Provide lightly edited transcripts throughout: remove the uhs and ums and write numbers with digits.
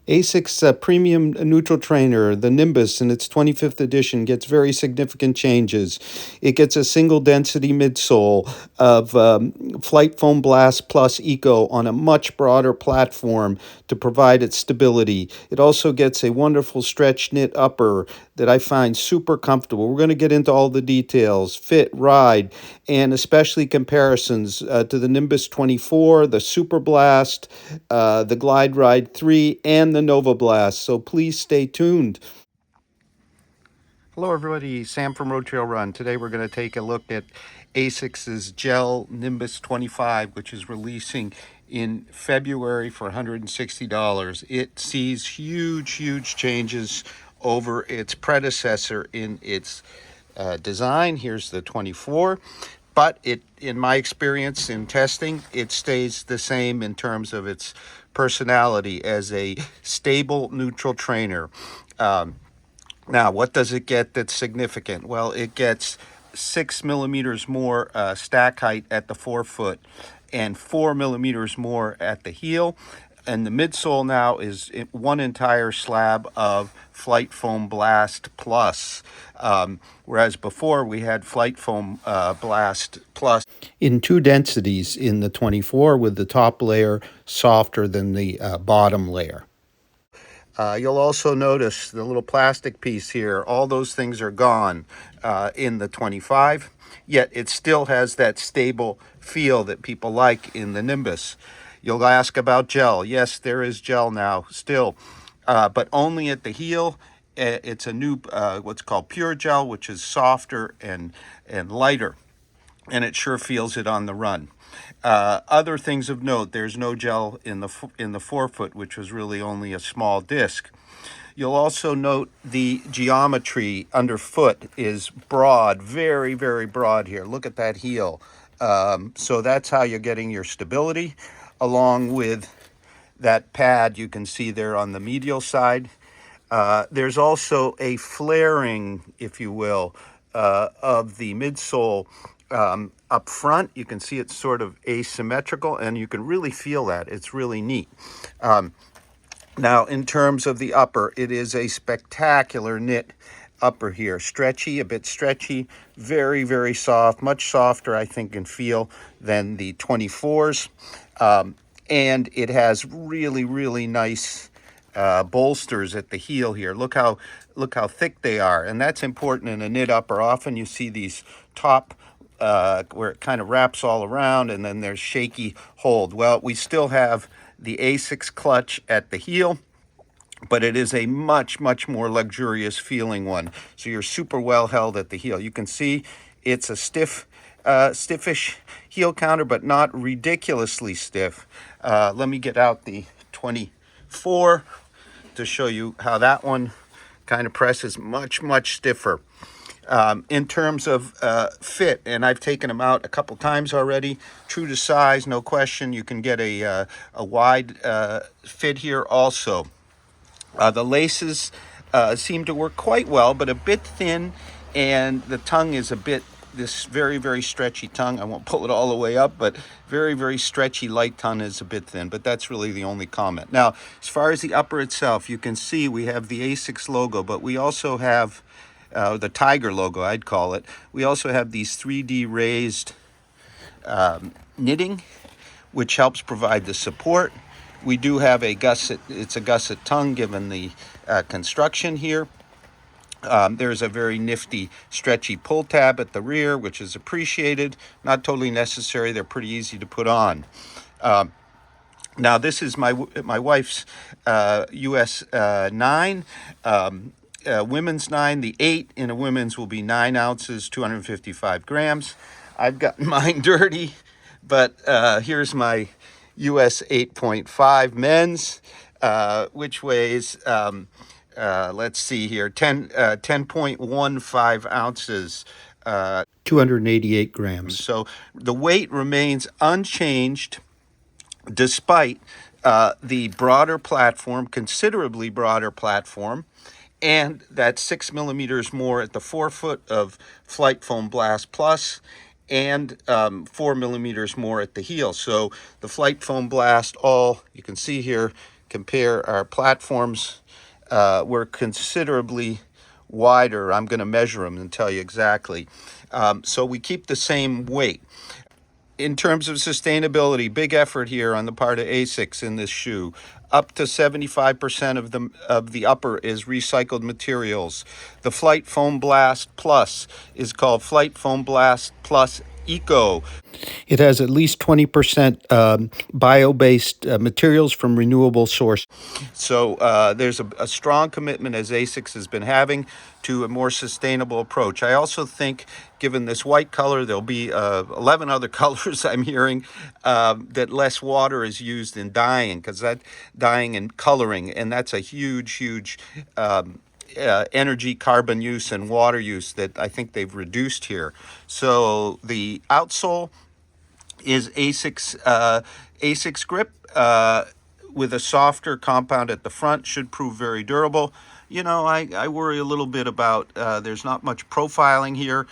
ASICS premium neutral trainer, the Nimbus, in its 25th edition, gets very significant changes. It gets a single density midsole of Flight Foam Blast Plus Eco on a much broader platform to provide its stability. It also gets a wonderful stretch knit upper that I find super comfortable. We're going to get into all the details, fit, ride, and especially comparisons to the Nimbus 24, the Superblast, the Glide Ride 3, and the Novablast. So please stay tuned. Hello everybody, Sam from RoadTrailRun. Today we're going to take a look at ASICS's GEL-Nimbus 25, which is releasing in February for $160. It sees huge changes over its predecessor in its design. Here's the 24. But in my experience in testing, it stays the same in terms of its personality as a stable neutral trainer. Now, what does it get that's significant? Well, it gets 6 millimeters more stack height at the forefoot and 4 millimeters more at the heel. And the midsole now is one entire slab of Flight Foam Blast Plus, whereas before we had Flight Foam Blast Plus in two densities in the 24, with the top layer softer than the bottom layer. You'll also notice the little plastic piece here. All those things are gone in the 25, yet it still has that stable feel that people like in the Nimbus. You'll ask about gel. Yes, there is gel now still, but only at the heel. It's a new what's called pure gel, which is softer and lighter, and it sure feels it on the run. Other things of note: there's no gel in the forefoot, which was really only a small disc. You'll also note the geometry underfoot is broad, very broad here. Look at that heel. So that's how you're getting your stability, along with that pad you can see there on the medial side. There's also a flaring, if you will, of the midsole up front. You can see it's sort of asymmetrical, and you can really feel that. It's really neat. Now, in terms of the upper, it is a spectacular knit upper here. Stretchy, a bit stretchy, very soft, much softer, I think, in feel than the 24s. And it has really nice bolsters at the heel here. Look how thick they are, and that's important in a knit upper. Often you see these top where it kind of wraps all around, and then there's shaky hold. Well, we still have the ASICS clutch at the heel, but it is a much more luxurious feeling one. So you're super well held at the heel. You can see it's a stiffish heel counter, but not ridiculously stiff. Let me get out the 24 to show you how that one kind of presses much stiffer. In terms of fit, and I've taken them out a couple times already, true to size, no question. You can get a wide fit here also. The laces seem to work quite well, but a bit thin, and the tongue is a bit, this very stretchy tongue. I won't pull it all the way up, but very stretchy light tongue is a bit thin, but that's really the only comment. Now, as far as the upper itself, you can see we have the ASICS logo, but we also have the tiger logo, I'd call it. We also have these 3D raised knitting, which helps provide the support. We do have a gusset, it's a gusset tongue given the construction here. There's a very nifty stretchy pull tab at the rear, which is appreciated. Not totally necessary, they're pretty easy to put on. Now this is my wife's US 9. Women's 9, the 8 in a women's will be 9 ounces, 255 grams. I've gotten mine dirty, but here's my US 8.5 men's, which weighs, let's see here, 10.15 ounces. 288 grams. So the weight remains unchanged despite the broader platform, considerably broader platform, and that 6 millimeters more at the forefoot of Flight Foam Blast Plus, and 4 millimeters more at the heel. So the Flight Foam Blast, all you can see here, compare our platforms, were considerably wider. I'm going to measure them and tell you exactly. So we keep the same weight. In terms of sustainability, big effort here on the part of ASICS in this shoe. Up to 75% of the upper is recycled materials. The Flight Foam Blast Plus is called Flight Foam Blast Plus Eco. It has at least 20% bio-based materials from renewable sources. So there's a strong commitment, as ASICS has been having, to a more sustainable approach. I also think, given this white color, there'll be 11 other colors I'm hearing, that less water is used in dyeing, because that dyeing and coloring, and that's a huge energy, carbon use, and water use that I think they've reduced here. So the outsole is ASICS grip with a softer compound at the front. Should prove very durable. You know, I worry a little bit about there's not much profiling here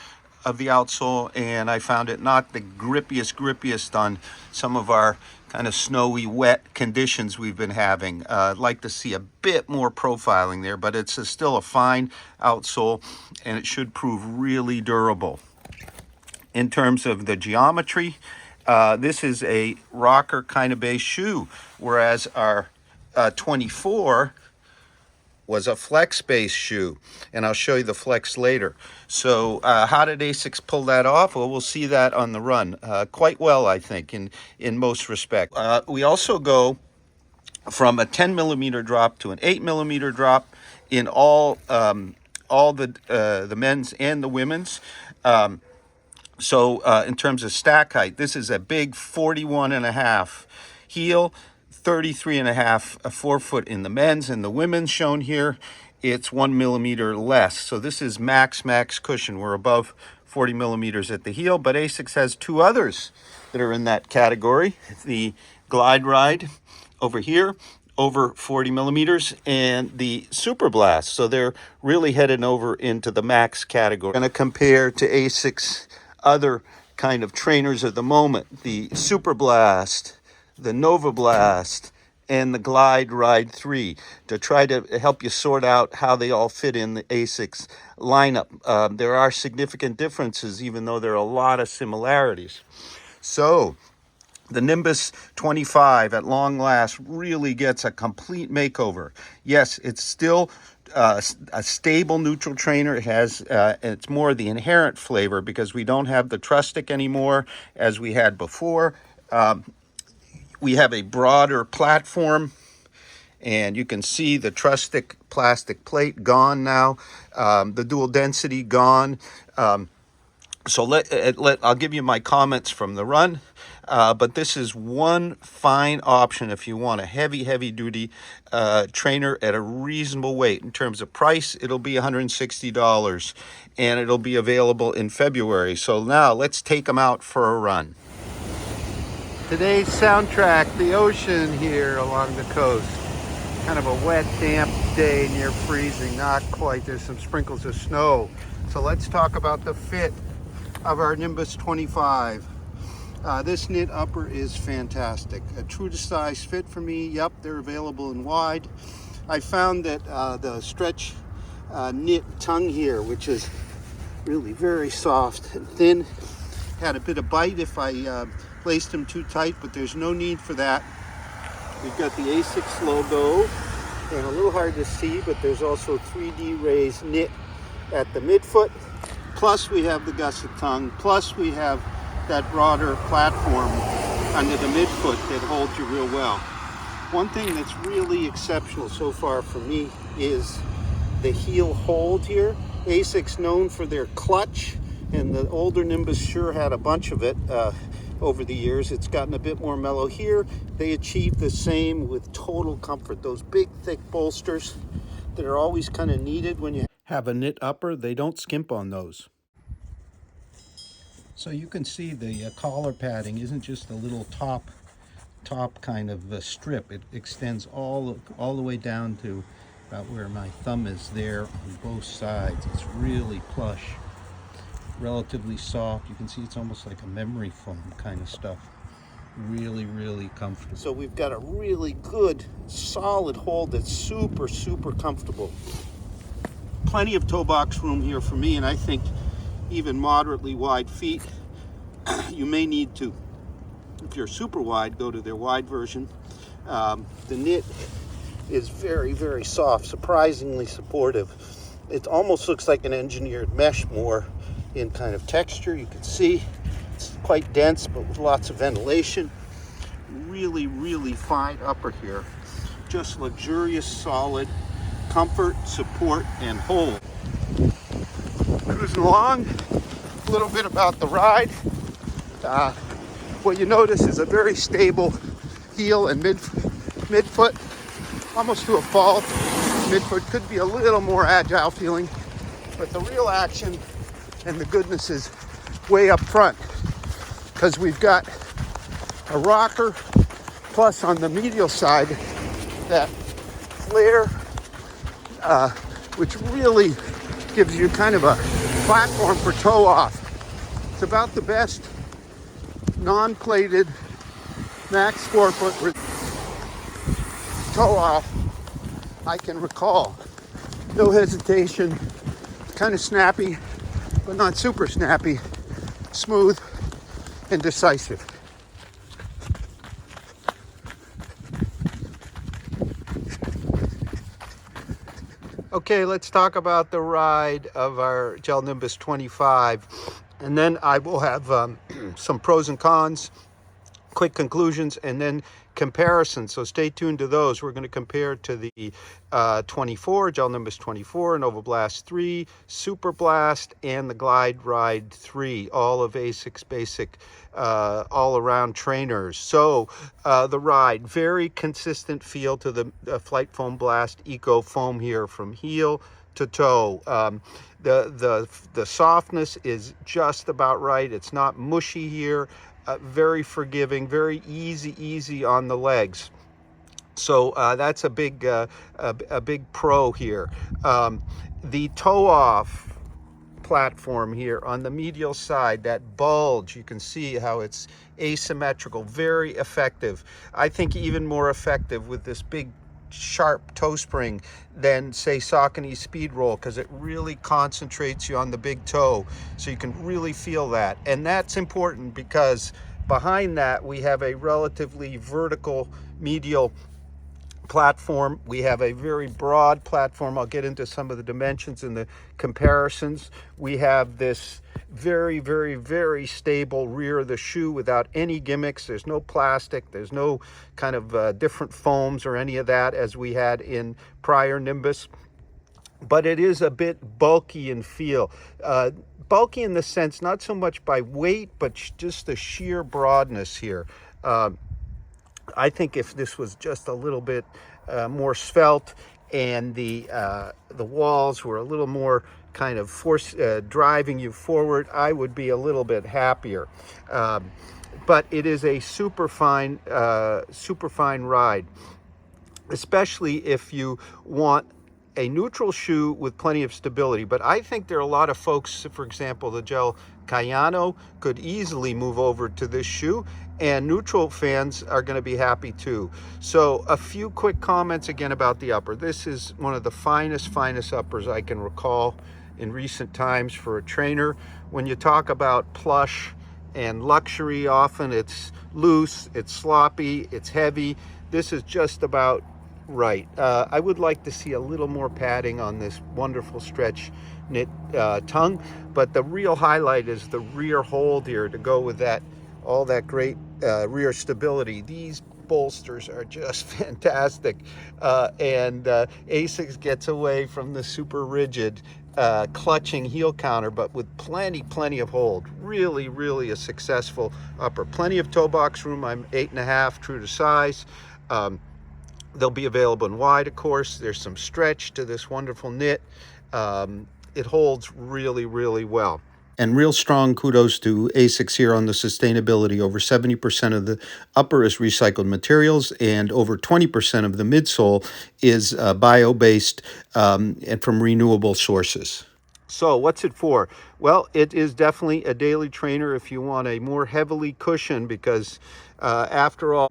of the outsole, and I found it not the grippiest on some of our kind of snowy, wet conditions we've been having. I'd like to see a bit more profiling there, but it's still a fine outsole, and it should prove really durable. In terms of the geometry, this is a rocker kind of base shoe, whereas our 24 was a flex base shoe, and I'll show you the flex later. So how did ASICS pull that off? Well, we'll see that on the run quite well, I think, in most respects. We also go from a 10 millimeter drop to an 8 millimeter drop in all the men's and the women's. So in terms of stack height, this is a big 41.5 heel, 33.5 a forefoot in the men's, and the women's shown here, it's 1 millimeter less. So this is max cushion. We're above 40 millimeters at the heel, but ASICS has two others that are in that category. The Glide Ride over here, over 40 millimeters, and the Superblast. So they're really heading over into the max category. I'm going to compare to ASICS other kind of trainers of the moment, the Superblast, the Novablast, and the Glide Ride 3, to try to help you sort out how they all fit in the ASICS lineup. There are significant differences, even though there are a lot of similarities. So the Nimbus 25 at long last really gets a complete makeover. Yes, it's still a stable neutral trainer. It has it's more the inherent flavor, because we don't have the truss stick anymore as we had before. We have a broader platform, and you can see the truss stick plastic plate gone now, the dual density gone. So I'll give you my comments from the run, but this is one fine option if you want a heavy duty trainer at a reasonable weight. In terms of price, it'll be $160, and it'll be available in February. So now let's take them out for a run. Today's soundtrack, the ocean here along the coast. Kind of a wet, damp day near freezing, not quite. There's some sprinkles of snow. So let's talk about the fit of our Nimbus 25. This knit upper is fantastic. A true to size fit for me. Yep, they're available in wide. I found that the stretch knit tongue here, which is really very soft and thin, had a bit of bite if I placed them too tight, but there's no need for that. We've got the ASICS logo, and a little hard to see, but there's also 3D raised knit at the midfoot. Plus we have the gusset tongue, plus we have that broader platform under the midfoot that holds you real well. One thing that's really exceptional so far for me is the heel hold here. ASICS known for their clutch, and the older Nimbus sure had a bunch of it over the years. It's gotten a bit more mellow here. They achieved the same with total comfort. Those big thick bolsters that are always kind of needed when you have a knit upper, they don't skimp on those. So you can see the collar padding isn't just a little top kind of strip. It extends all the way down to about where my thumb is there on both sides. It's really plush, relatively soft. You can see it's almost like a memory foam kind of stuff. really, really comfortable. So we've got a really good, solid hold that's super, super comfortable. Plenty of toe box room here for me, and I think even moderately wide feet. You may need to, if you're super wide, go to their wide version. The knit is very, very soft, surprisingly supportive. It almost looks like an engineered mesh more in kind of texture. You can see it's quite dense, but with lots of ventilation. Really, really fine upper here. Just luxurious, solid comfort, support, and hold. Cruising along, a little bit about the ride. What you notice is a very stable heel and midfoot, almost to a fault. Midfoot could be a little more agile feeling, but the real action and the goodness is way up front, because we've got a rocker, plus on the medial side, that flare, which really gives you kind of a platform for toe off. It's about the best non-plated max forefoot toe off I can recall. No hesitation, kind of snappy, but not super snappy, smooth and decisive. Okay, let's talk about the ride of our GEL-Nimbus 25, and then I will have some pros and cons, quick conclusions, and then comparisons. So stay tuned to those. We're going to compare to the 24, GEL-Nimbus 24, Novablast 3, Superblast, and the Glide Ride 3, all of ASICS basic all-around trainers. So the ride, very consistent feel to the Flight Foam Blast Eco Foam here from heel to toe. The softness is just about right. It's not mushy here. Very forgiving, very easy on the legs. So that's a big pro here. The toe off platform here on the medial side, that bulge, you can see how it's asymmetrical, very effective. I think even more effective with this big sharp toe spring than say Saucony speed roll, because it really concentrates you on the big toe, so you can really feel that. And that's important because behind that we have a relatively vertical medial platform. We have a very broad platform. I'll get into some of the dimensions and the comparisons. We have this very stable rear of the shoe without any gimmicks. There's no plastic, there's no kind of different foams or any of that as we had in prior Nimbus, but it is a bit bulky in feel. Bulky in the sense not so much by weight, but just the sheer broadness here. I think if this was just a little bit more svelte and the walls were a little more kind of driving you forward, I would be a little bit happier. But it is a super fine ride, especially if you want a neutral shoe with plenty of stability. But I think there are a lot of folks, for example, the Gel Cayano could easily move over to this shoe, and neutral fans are going to be happy too. So a few quick comments again about the upper. This is one of the finest uppers I can recall in recent times for a trainer. When you talk about plush and luxury, often it's loose, it's sloppy, it's heavy. This is just about right. I would like to see a little more padding on this wonderful stretch knit tongue, but the real highlight is the rear hold here to go with that, all that great rear stability. These bolsters are just fantastic, and ASICS gets away from the super rigid clutching heel counter, but with plenty of hold. Really a successful upper. Plenty of toe box room. I'm 8.5 true to size. They'll be available in wide, of course. There's some stretch to this wonderful knit. It holds really well. And real strong kudos to ASICS here on the sustainability. Over 70% of the upper is recycled materials, and over 20% of the midsole is bio-based and from renewable sources. So what's it for? Well, it is definitely a daily trainer if you want a more heavily cushioned, because After all,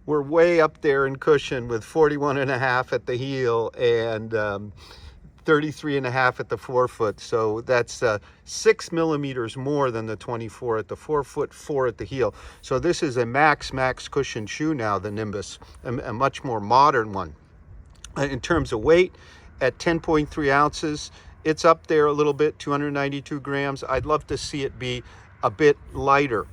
we're way up there in cushion with 41.5 at the heel and 33.5 at the forefoot. So that's 6 millimeters more than the 24 at the forefoot, 4 at the heel. So this is a max cushion shoe now, the Nimbus, a much more modern one. In terms of weight, at 10.3 ounces, it's up there a little bit, 292 grams. I'd love to see it be a bit lighter.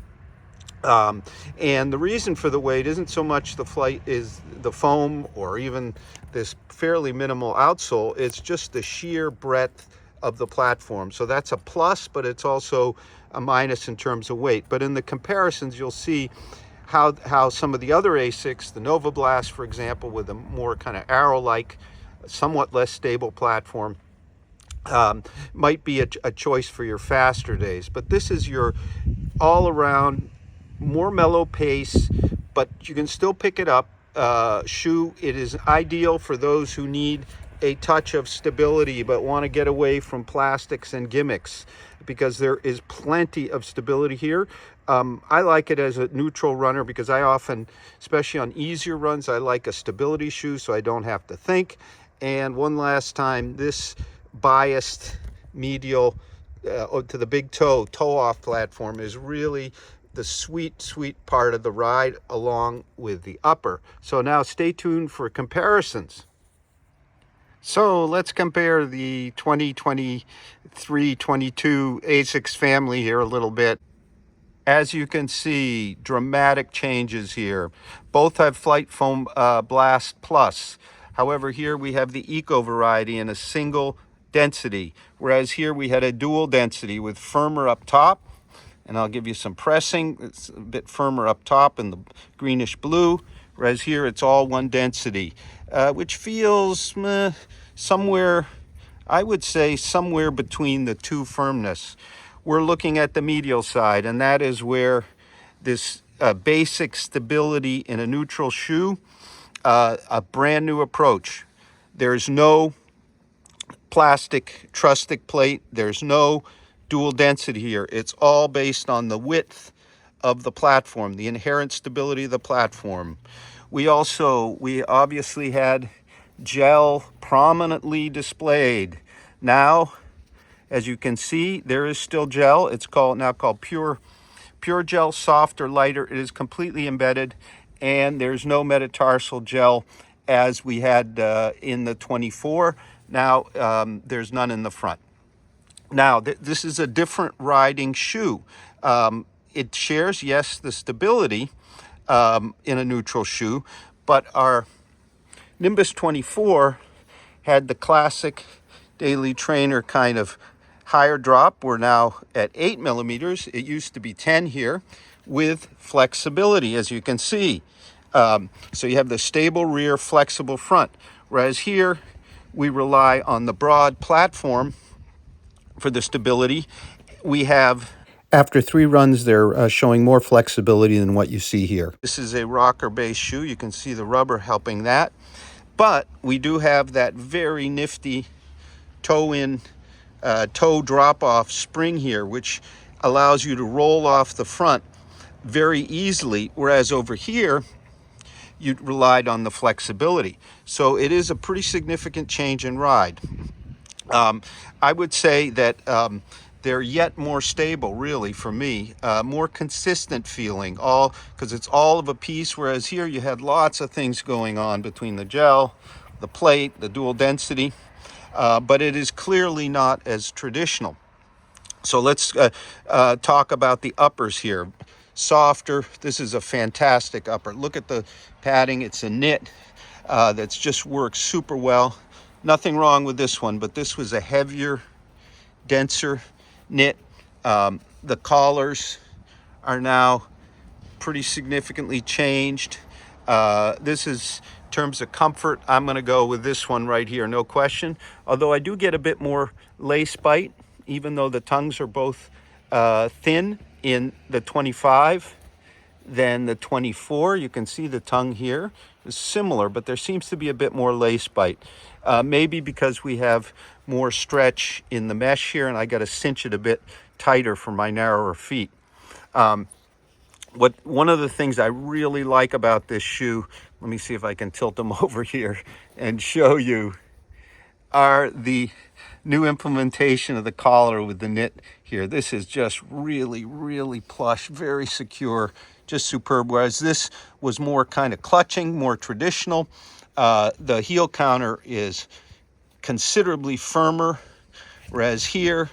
And the reason for the weight isn't so much the foam or even this fairly minimal outsole. It's just the sheer breadth of the platform. So that's a plus, but it's also a minus in terms of weight. But in the comparisons, you'll see how some of the other ASICS, the Novablast, for example, with a more kind of arrow-like, somewhat less stable platform, might be a choice for your faster days. But this is your all-around, more mellow pace, but you can still pick it up shoe. It is ideal for those who need a touch of stability but want to get away from plastics and gimmicks, because there is plenty of stability here. I like it as a neutral runner because I often, especially on easier runs, I like a stability shoe so I don't have to think. And one last time, this biased medial to the big toe off platform is really the sweet part of the ride, along with the upper. So now stay tuned for comparisons. So let's compare the 2023-22 ASICS family here a little bit. As you can see, dramatic changes here. Both have Flight Foam Blast Plus. However, here we have the Eco variety in a single density, whereas here we had a dual density with firmer up top, and I'll give you some pressing. It's a bit firmer up top in the greenish blue, whereas here it's all one density, which feels somewhere, I would say, somewhere between the two firmness. We're looking at the medial side, and that is where this basic stability in a neutral shoe, a brand new approach. There's no plastic truss stick plate. There's no dual density here. It's all based on the width of the platform, the inherent stability of the platform. We obviously had gel prominently displayed. Now, as you can see, there is still gel. It's now called pure gel, softer, lighter. It is completely embedded, and there's no metatarsal gel as we had in the 24. Now there's none in the front. Now, this is a different riding shoe. It shares, yes, the stability in a neutral shoe, but our Nimbus 24 had the classic daily trainer kind of higher drop. We're now at 8 millimeters. It used to be 10 here, with flexibility, as you can see. So you have the stable rear, flexible front, whereas here we rely on the broad platform for the stability. We have, after 3 runs, they're showing more flexibility than what you see here. This is a rocker-based shoe. You can see the rubber helping that. But we do have that very nifty toe drop-off spring here, which allows you to roll off the front very easily, whereas over here, you relied on the flexibility. So it is a pretty significant change in ride. I would say that they're yet more stable, really, for me. More consistent feeling, all because it's all of a piece, whereas here you had lots of things going on between the gel, the plate, the dual density, but it is clearly not as traditional. So let's talk about the uppers here. Softer. This is a fantastic upper. Look at the padding. It's a knit that's just works super well. Nothing wrong with this one, but this was a heavier, denser knit. The collars are now pretty significantly changed. This is, in terms of comfort, I'm going to go with this one right here, no question. Although I do get a bit more lace bite, even though the tongues are both thin in the 25 than the 24. You can see the tongue here is similar, but there seems to be a bit more lace bite. Maybe because we have more stretch in the mesh here, and I got to cinch it a bit tighter for my narrower feet. One of the things I really like about this shoe, let me see if I can tilt them over here and show you, are the new implementation of the collar with the knit here. This is just really, really plush, very secure, just superb. Whereas this was more kind of clutching, more traditional. The heel counter is considerably firmer, whereas here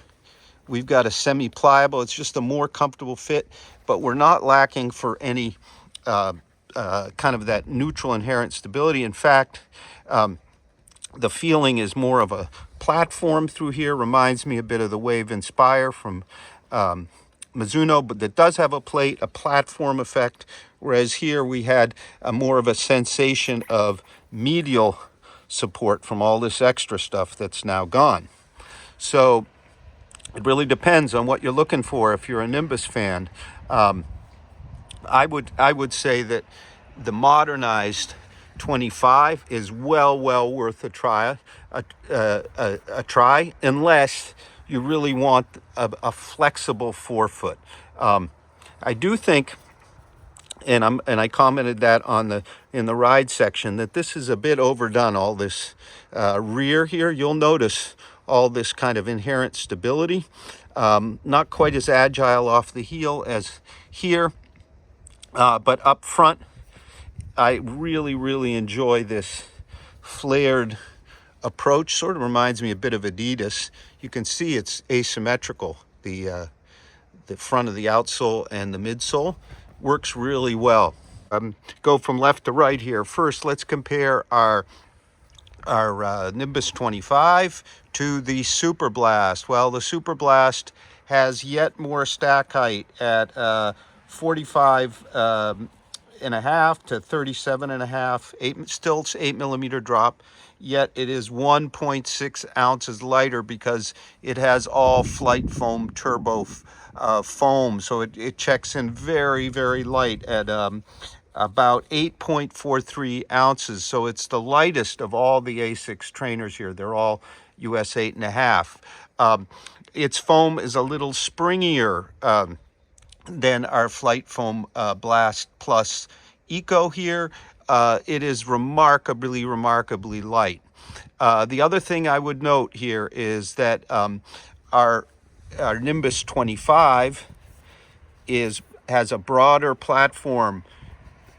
we've got a semi-pliable. It's just a more comfortable fit, but we're not lacking for any kind of that neutral inherent stability. In fact, the feeling is more of a platform through here. Reminds me a bit of the Wave Inspire from Mizuno, but that does have a plate, a platform effect, whereas here we had more of a sensation of medial support from all this extra stuff that's now gone. So it really depends on what you're looking for. If you're a Nimbus fan, I would say that the modernized 25 is well worth a try, unless you really want a flexible forefoot. I do think, and I commented that in the ride section, that this is a bit overdone. All this rear here, you'll notice all this kind of inherent stability, not quite as agile off the heel as here, but up front, I really enjoy this flared approach. Sort of reminds me a bit of Adidas. You can see it's asymmetrical. The front of the outsole and the midsole works really well. Go from left to right here. First, let's compare our Nimbus 25 to the Superblast. Well, the Superblast has yet more stack height at 45 and a half to 37 and a half, still 8 millimeter drop, yet it is 1.6 ounces lighter because it has all flight foam turbo foam. So it checks in very light at about 8.43 ounces. So it's the lightest of all the ASICS trainers here. They're all US 8.5. Its foam is a little springier than our Flight Foam Blast Plus Eco here. It is remarkably light. The other thing I would note here is that our Nimbus 25 has a broader platform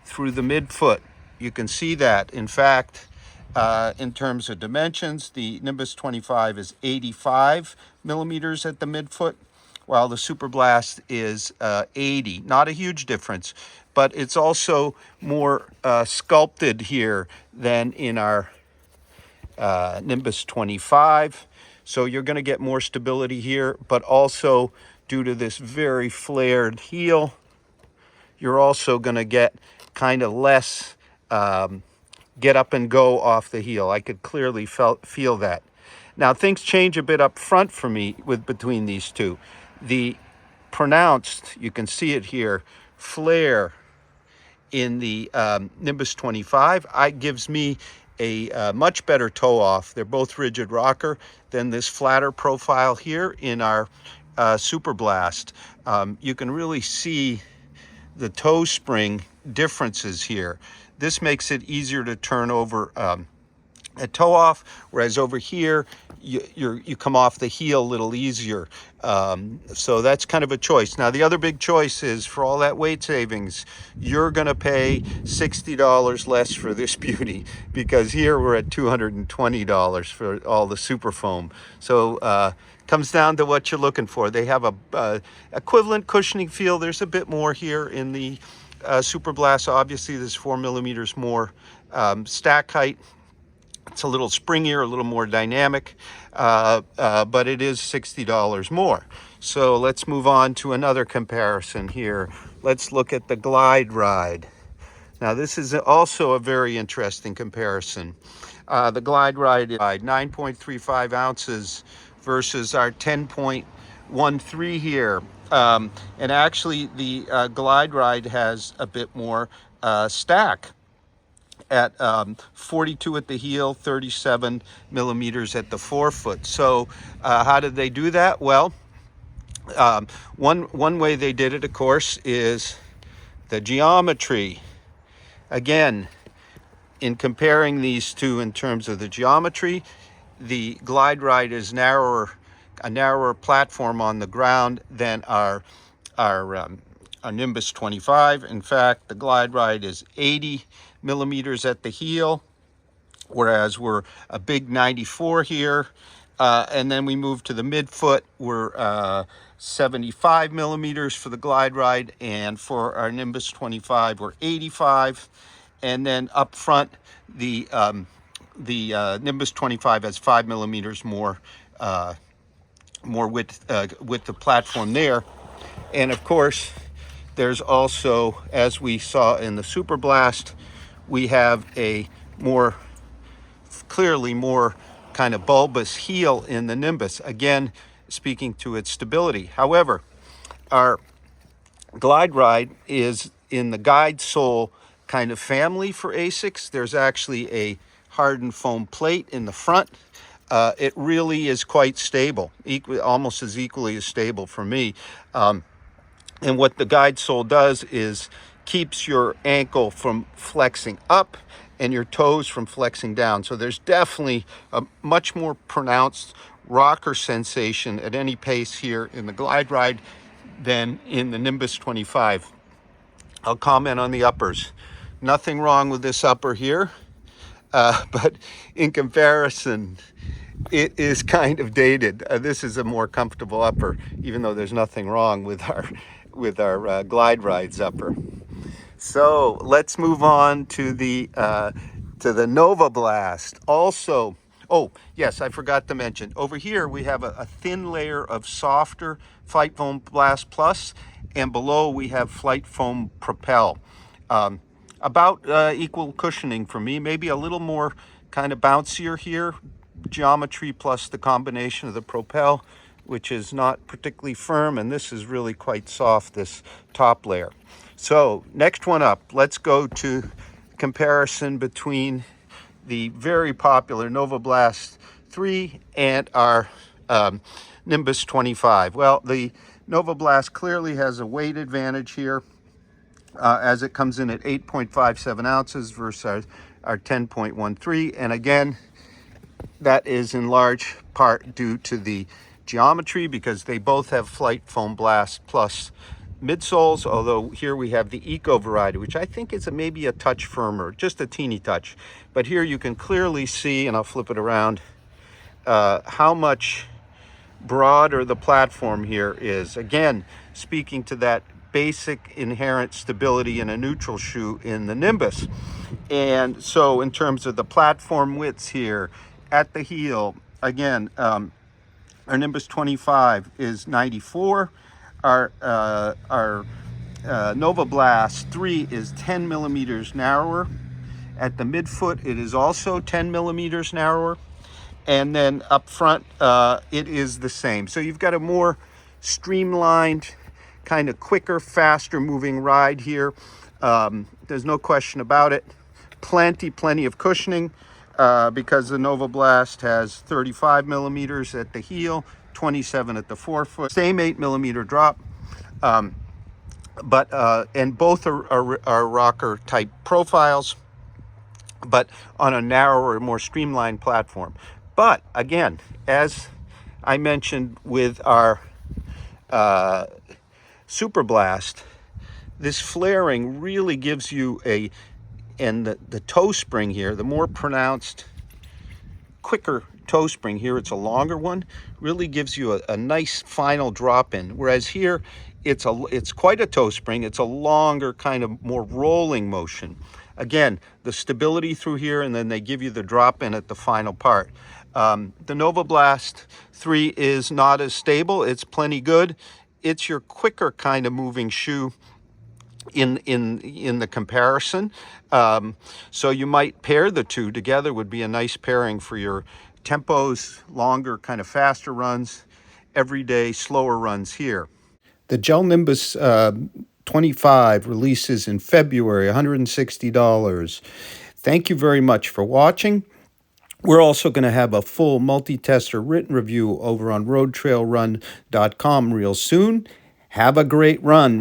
through the midfoot. You can see that. In fact, in terms of dimensions, the Nimbus 25 is 85 millimeters at the midfoot, while the Superblast is 80. Not a huge difference, but it's also more sculpted here than in our Nimbus 25. So you're going to get more stability here, but also due to this very flared heel, you're also going to get kind of less get up and go off the heel. I could clearly feel that. Now things change a bit up front for me between these two. The pronounced, you can see it here, flare in the Nimbus 25 gives me a much better toe off. They're both rigid rocker than this flatter profile here in our Superblast. You can really see the toe spring differences here. This makes it easier to turn over a toe off, whereas over here you come off the heel a little easier. So that's kind of a choice. Now the other big choice is, for all that weight savings, you're going to pay $60 less for this beauty, because here we're at $220 for all the super foam. So comes down to what you're looking for. They have a equivalent cushioning feel. There's a bit more here in the Superblast. Obviously there's 4 millimeters more stack height. It's a little springier, a little more dynamic, but it is $60 more. So let's move on to another comparison here. Let's look at the Glide Ride. Now this is also a very interesting comparison. The Glide Ride is 9.35 ounces versus our 10.13 here. And actually the Glide Ride has a bit more stack at 42 at the heel, 37 millimeters at the forefoot. So how did they do that? Well, one way they did it, of course, is The geometry, again, in comparing these two in terms of the geometry, the Glide Ride is a narrower platform on the ground than our Nimbus 25. In fact, the Glide Ride is 80 millimeters at the heel, whereas we're a big 94 here. And then we move to the midfoot, we're 75 millimeters for the Glide Ride, and for our Nimbus 25, we're 85. And then up front, the Nimbus 25 has 5 millimeters more width the platform there. And of course, there's also, as we saw in the Superblast, we have a clearly more kind of bulbous heel in the Nimbus, again, speaking to its stability. However, our Glide Ride is in the guide sole kind of family for ASICS. There's actually a hardened foam plate in the front. It really is quite stable, almost as equally as stable for me. And what the guide sole does is keeps your ankle from flexing up and your toes from flexing down. So there's definitely a much more pronounced rocker sensation at any pace here in the Glide Ride than in the Nimbus 25. I'll comment on the uppers. Nothing wrong with this upper here, but in comparison, it is kind of dated. This is a more comfortable upper, even though there's nothing wrong with our Glide Ride's upper. So let's move on to the Novablast. Also, oh yes, I forgot to mention, over here we have a thin layer of softer Flight Foam Blast Plus, and below we have Flight Foam Propel. About equal cushioning for me, maybe a little more kind of bouncier here. Geometry plus the combination of the Propel, which is not particularly firm, and this is really quite soft, this top layer. So next one up, let's go to comparison between the very popular Novablast 3 and our Nimbus 25. Well, the Novablast clearly has a weight advantage here, as it comes in at 8.57 ounces versus our 10.13. And again, that is in large part due to the geometry, because they both have Flight Foam Blast Plus midsoles, although here we have the Eco variety, which I think is maybe a touch firmer, just a teeny touch. But here you can clearly see, and I'll flip it around, how much broader the platform here is. Again, speaking to that basic inherent stability in a neutral shoe in the Nimbus. And so in terms of the platform widths here at the heel, again, our Nimbus 25 is 94. Our Novablast 3 is 10 millimeters narrower. At the midfoot, it is also 10 millimeters narrower. And then up front, it is the same. So you've got a more streamlined, kind of quicker, faster moving ride here. There's no question about it. Plenty of cushioning, because the Novablast has 35 millimeters at the heel, 27 at the forefoot, same 8 millimeter drop, and both are rocker type profiles, but on a narrower, more streamlined platform. But again, as I mentioned with our Superblast, this flaring really gives you and the toe spring here, the more pronounced, quicker toe spring here, it's a longer one, really gives you a nice final drop in. Whereas here, it's quite a toe spring. It's a longer, kind of more rolling motion. Again, the stability through here, and then they give you the drop in at the final part. The Novablast 3 is not as stable. It's plenty good. It's your quicker kind of moving shoe in the comparison. So you might pair the two together, would be a nice pairing for your tempos, longer, kind of faster runs, everyday slower runs here. The GEL-Nimbus 25 releases in February, $160. Thank you very much for watching. We're also going to have a full multi-tester written review over on RoadTrailRun.com real soon. Have a great run.